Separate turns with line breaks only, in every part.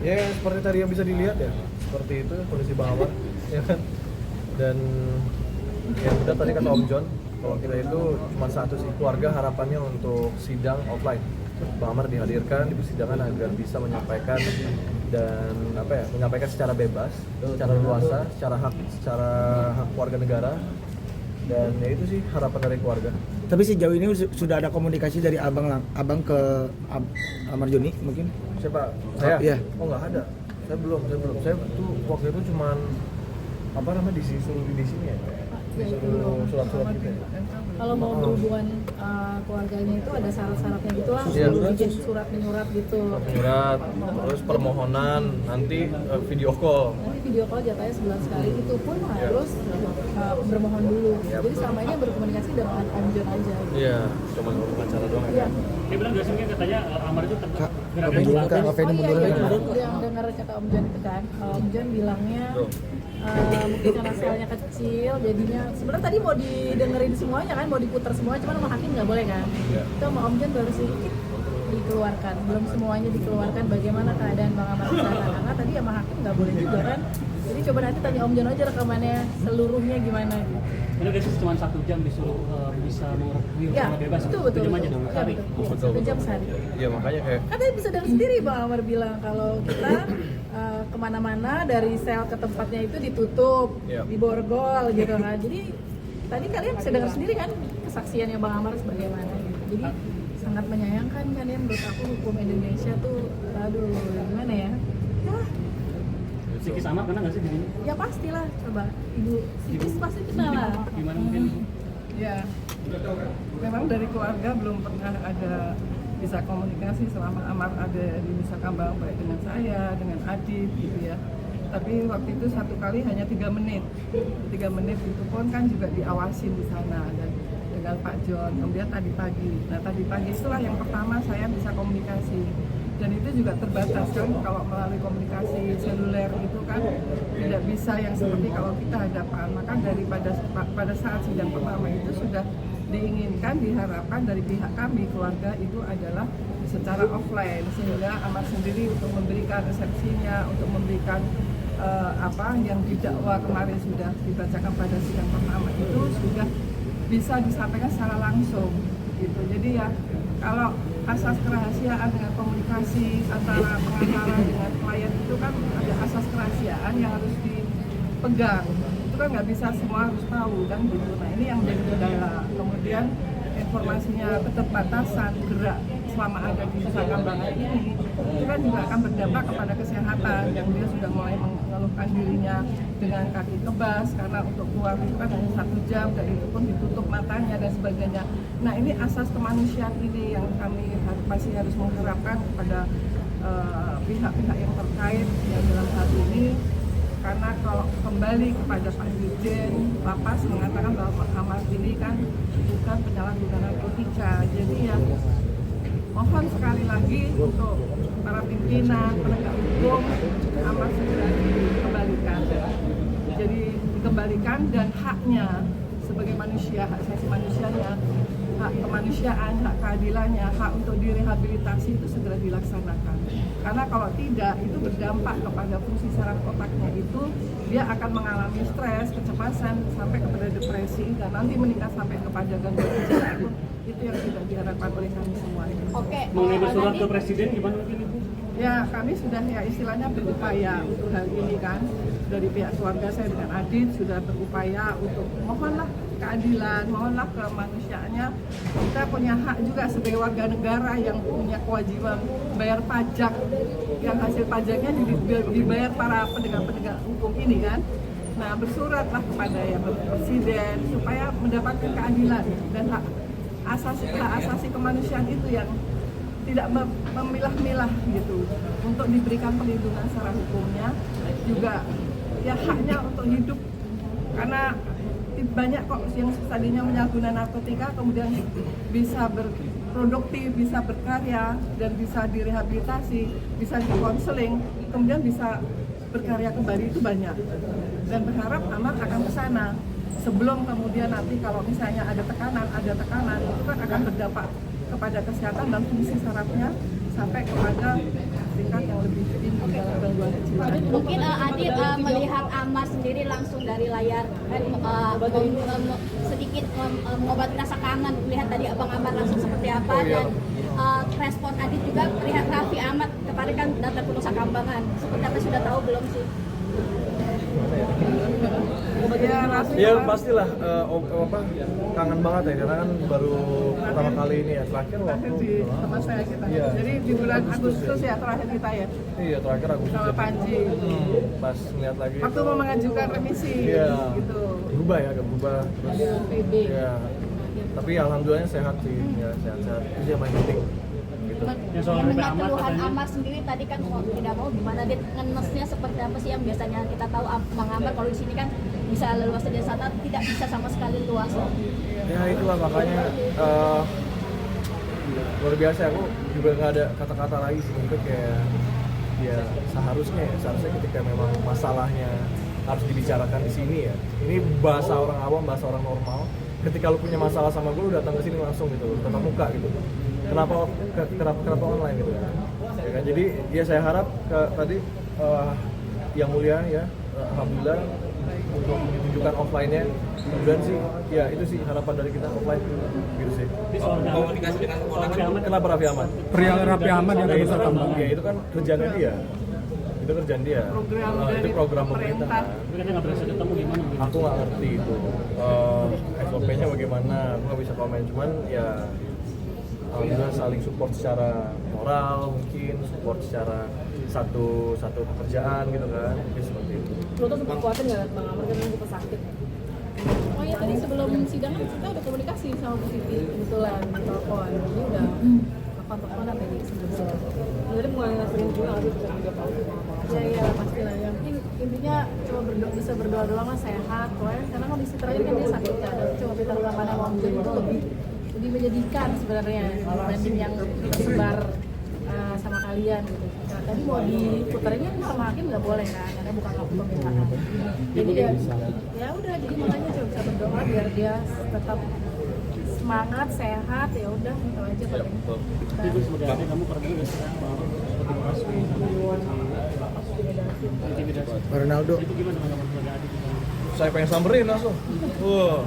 Ya seperti tadi yang bisa dilihat ya, seperti itu kondisi Bang Amar, ya kan. Dan yang benar tadi kata Om John, kalau kita itu cuma satu sih, keluarga harapannya untuk sidang offline. Bang Amar dihadirkan di persidangan agar bisa menyampaikan dan menyampaikan secara bebas, secara luasa, secara hak warga negara. Dan ya itu sih harapan dari keluarga.
Tapi sejauh ini sudah ada komunikasi dari abang ke Amar Joni mungkin?
Siapa? Saya?
Iya.
Oh nggak ada. Saya belum. Saya tuh waktu itu cuman disuruh di sini ya. Disuruh surat-surat gitu ya.
Kalau mau berhubungan keluarganya itu ada syarat-syaratnya gitu lah, bikin surat menyurat gitu.
Surat, terus permohonan, nanti video call.
Nanti video call jatahnya sebulan sekali, itu pun harus bermohon dulu. Jadi selama ini berkomunikasi dengan Om John aja.
Iya, cuma wawancara doang ya.
Iya.
Dia bilang biasanya katanya Amar itu
Ngapain mundur lagi?
Yang dengar kata Om John itu kan, Om John bilangnya mungkin karena selnya kecil, jadinya sebenarnya tadi mau didengerin semuanya kan, mau diputar semuanya, cuma sama hakim nggak boleh kan. Itu sama Om John baru sedikit dikeluarkan, belum semuanya dikeluarkan bagaimana keadaan Bang Amar di sana, karena tadi sama hakim nggak boleh juga kan. Jadi coba nanti tanya Om John aja rekamannya seluruhnya gimana gitu.
Karena biasanya cuma 1 jam disuruh bisa mereview
Ya,
bebas.
itu
1 jam aja dong
Ya,
sehari.
betul. 1 jam sehari.
Iya makanya kayak
Katanya bisa dengar sendiri Bang Amar bilang kalau kita kemana-mana dari sel ke tempatnya itu ditutup, diborgol gitu kan. Jadi tadi kalian bisa dengar sendiri kan kesaksiannya Bang Amar sebagaimana gitu. Jadi sangat menyayangkan kan ya, menurut aku hukum Indonesia tuh aduh gimana ya.
Psikis Amar kena nggak sih di sini?
Ya pastilah, coba Ibu psikis pasti kena lah.
Gimana mungkin?
Ya, memang dari keluarga belum pernah ada bisa komunikasi selama Amar ada di Nusa Kambangan, baik dengan saya, dengan Adit gitu ya. Tapi waktu itu satu kali hanya 3 menit. 3 menit itu pun kan juga diawasin di sana dan dengan Pak John. Kemudian tadi pagi. Nah tadi pagi itulah yang pertama saya bisa komunikasi. Dan itu juga terbatas kan, kalau melalui komunikasi seluler itu kan tidak bisa yang seperti kalau kita hadapan. Maka pada saat sidang pertama itu sudah diinginkan, diharapkan dari pihak kami keluarga itu adalah secara offline, sehingga Amar sendiri untuk memberikan resepsinya, untuk memberikan apa yang didakwa kemarin sudah dibacakan pada sidang pertama itu sudah bisa disampaikan secara langsung gitu. Jadi ya kalau asas kerahasiaan dengan komunikasi antara pengacara dengan klien itu kan ada asas kerahasiaan yang harus dipegang. Itu kan nggak bisa semua harus tahu kan gitu. Nah ini yang menjadi kendala. Kemudian informasinya keterbatasan gerak selama ada di Nusa Kambangan ini itu kan juga akan berdampak kepada kesehatan, yang dia sudah mulai mengeluhkan dirinya dengan kaki kebas karena untuk keluar itu kan hanya 1 jam dan itu pun ditutup matanya dan sebagainya. Nah ini asas kemanusiaan ini yang kami masih harus mengharapkan kepada pihak-pihak yang terkait yang dalam hal ini, karena kalau kembali kepada Pak Dirjen Lapas mengatakan bahwa Amar ini kan bukan penyalahguna narkotika. Jadi ya mohon sekali lagi untuk para pimpinan penegak hukum Amar segera dikembalikan. Jadi dikembalikan dan haknya sebagai manusia, hak asasi manusianya, hak kemanusiaan, hak keadilannya, hak untuk direhabilitasi itu segera dilaksanakan. Karena kalau tidak, itu berdampak kepada fungsi saraf otaknya itu, dia akan mengalami stres, kecemasan, sampai kepada depresi, dan nanti meningkat sampai kepada gangguan jiwa. Itu yang tidak diharapkan oleh kami semua.
Oke.
Mengenai bersurat ke Presiden gimana mungkin Ibu?
Ya kami sudah ya istilahnya berupaya untuk hal ini kan. Dari pihak keluarga saya dengan Adit sudah berupaya untuk mohonlah keadilan, mohonlah kemanusiaannya. Kita punya hak juga sebagai warga negara yang punya kewajiban bayar pajak, yang hasil pajaknya dibayar para penegak hukum ini kan. Nah bersuratlah kepada ya Presiden supaya mendapatkan keadilan dan hak asasi kemanusiaan itu yang tidak memilah-milah gitu, untuk diberikan perlindungan secara hukumnya juga ya haknya untuk hidup, karena banyak kok yang tadinya menyalahguna narkotika kemudian bisa berproduktif, bisa berkarya dan bisa direhabilitasi, bisa dikonseling, kemudian bisa berkarya kembali, itu banyak. Dan berharap Amar akan ke sana sebelum kemudian nanti kalau misalnya ada tekanan itu kan akan berdampak kepada kesehatan dan fungsi sarafnya sampai kepada tingkat yang lebih tinggi dalam gangguan kejiwaan.
Mungkin Adit melihat Amar sendiri langsung dari layar sedikit mengobati rasa kangen, melihat tadi Abang Amar langsung seperti apa, dan respon Adit juga melihat Raffi Ahmad kemarin kan datang ke Nusa Kambangan, seperti apa sudah tahu belum sih?
Ya, Raffi
Ya
Ahmad
pastilah kangen banget ya karena kan baru pertama kali ini ya terakhir
terakhir
waktu
di tempat saya kita.
Iya.
Jadi di bulan Agustus ya terakhir kita ya,
iya terakhir aku
sama Panji.
pas ngeliat lagi
Waktu
itu,
mau mengajukan remisi,
Iya.
gitu.
berubah ya agak berubah terus
PB.
ya tapi alhamdulillahnya sehat sih ya sehat-sehat itu yang paling penting gitu.
Ya, soal
Mendengar
Raffi Ahmad
keluhan
katanya.
Amar sendiri tadi kan mau tidak mau gimana Dit ngenesnya seperti apa sih yang biasanya kita tahu Bang Amar kalau di sini kan bisa leluasa di sana tidak bisa sama sekali luas.
Ya itulah makanya luar biasa aku juga nggak ada kata-kata lagi sih itu kayak ya seharusnya ketika memang masalahnya harus dibicarakan di sini ya ini bahasa orang awam bahasa orang normal ketika lu punya masalah sama gue lu datang ke sini langsung gitu tatap muka gitu kenapa online gitu ya kan jadi ya saya harap tadi yang mulia ya alhamdulillah untuk ditunjukkan offline-nya kemudian sih ya itu sih harapan dari kita offline gitu sih.
Komunikasi dengan Raffi Ahmad.
Kenapa Raffi Ahmad?
Perihal Raffi Ahmad yang
Ya,
ke
itu
Nusa
kan,
Kambangan.
ya, itu kan kerjaan dia. Itu kerjaan dia.
Program
Itu
dari
program pemerintah.
pemerintah.
Tapi kan nggak berhasil ketemu gimana?
Aku nggak ngerti itu. SOP-nya bagaimana? Aku nggak bisa komen. Cuman ya alhamdulillah saling support secara moral mungkin, support secara satu pekerjaan gitu kan. Mungkin seperti itu.
Lo tuh sempat kuatin nggak Bang Amar kan kita sakit? Oh iya tadi sebelum sidang kan kita udah komunikasi sama Bu Siti kebetulan di telepon. Ini udah telepon-teleponan tadi sebelum. Jadi mulai ngasihin juga nggak sih bisa juga tahu. Ya pastilah. Yang penting intinya cuma bisa berdoa doang lah sehat. Karena kondisi terakhir kan dia sakit kan. Cuma kita rekaman yang Om Jon itu lebih menyedihkan sebenarnya dibanding yang tersebar sama kalian gitu. Nah, tadi mau diputerinnya sama hakim nggak boleh kan, karena bukan hak pemerintahan. Jadi ya udah, jadi makanya cuma bisa berdoa biar dia tetap semangat, sehat, ya udah itu aja paling.
Itu sebagai Adit kamu pernah nggak sih seperti intimidasi?
Ronaldo.
Itu gimana tanggapan sebagai Adit?
Saya pengen samperin langsung. Wah.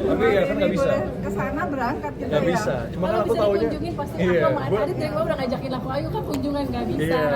Tapi ya kan nggak bisa.
Ke sana berangkat kita
Nggak
ya.
bisa. Cuma kan
Kalau
aku
bisa
taunya.
dikunjungin pasti
Iya.
aku sama Adit dari gua udah ngajakin aku, ayo kan kunjungan nggak bisa.
Iya.